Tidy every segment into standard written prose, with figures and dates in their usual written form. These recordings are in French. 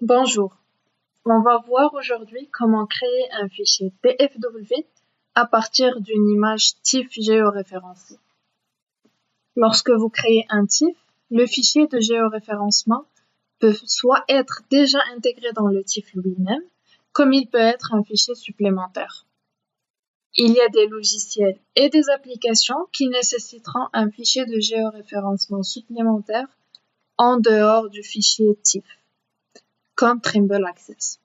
Bonjour, on va voir aujourd'hui comment créer un fichier TFW à partir d'une image TIFF géoréférencée. Lorsque vous créez un TIFF, le fichier de géoréférencement peut soit être déjà intégré dans le TIFF lui-même, comme il peut être un fichier supplémentaire. Il y a des logiciels et des applications qui nécessiteront un fichier de géoréférencement supplémentaire en dehors du fichier TIFF, comme Trimble Access.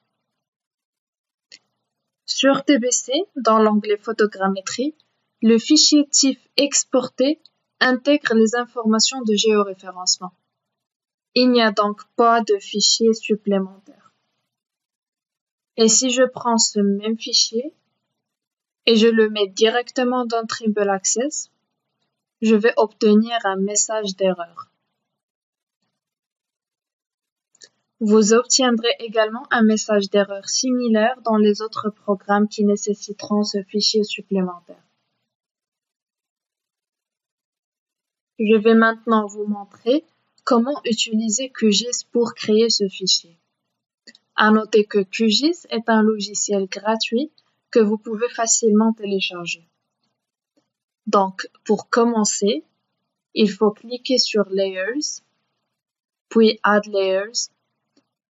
Sur TBC, dans l'onglet Photogrammétrie, le fichier TIFF exporté intègre les informations de géoréférencement. Il n'y a donc pas de fichier supplémentaire. Et si je prends ce même fichier et je le mets directement dans Trimble Access, je vais obtenir un message d'erreur. Vous obtiendrez également un message d'erreur similaire dans les autres programmes qui nécessiteront ce fichier supplémentaire. Je vais maintenant vous montrer comment utiliser QGIS pour créer ce fichier. À noter que QGIS est un logiciel gratuit que vous pouvez facilement télécharger. Donc, pour commencer, il faut cliquer sur Layers, puis Add Layers,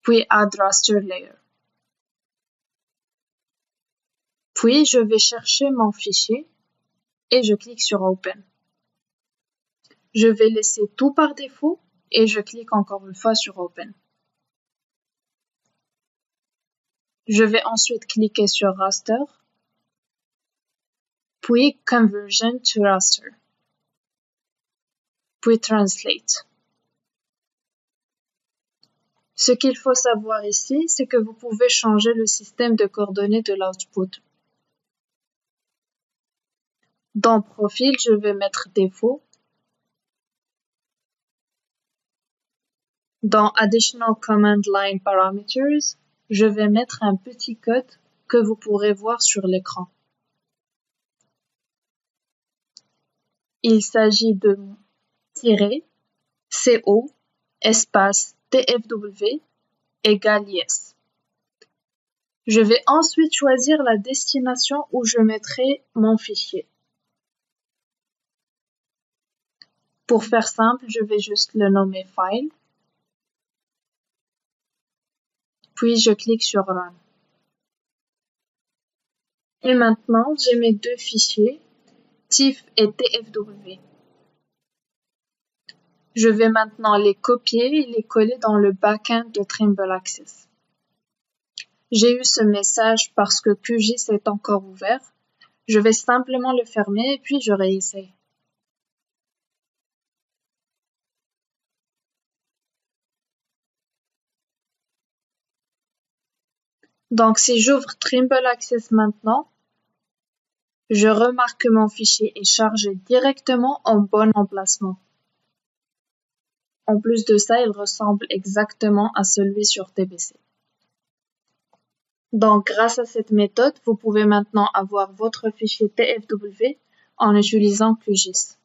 puis Add Raster Layer. Puis, je vais chercher mon fichier et je clique sur Open. Je vais laisser tout par défaut et je clique encore une fois sur Open. Je vais ensuite cliquer sur Raster, puis Conversion to Raster, puis Translate. Ce qu'il faut savoir ici, c'est que vous pouvez changer le système de coordonnées de l'output. Dans Profil, je vais mettre défaut. Dans Additional Command Line Parameters, je vais mettre un petit code que vous pourrez voir sur l'écran. Il s'agit de -co espace TFW égale yes. Je vais ensuite choisir la destination où je mettrai mon fichier. Pour faire simple, je vais juste le nommer File. Puis je clique sur Run. Et maintenant, j'ai mes deux fichiers, TIFF et TFW. Je vais maintenant les copier et les coller dans le backend de Trimble Access. J'ai eu ce message parce que QGIS est encore ouvert. Je vais simplement le fermer et puis je réessaye. Donc, si j'ouvre Trimble Access maintenant, je remarque que mon fichier est chargé directement en bon emplacement. En plus de ça, il ressemble exactement à celui sur TBC. Donc, grâce à cette méthode, vous pouvez maintenant avoir votre fichier TFW en utilisant QGIS.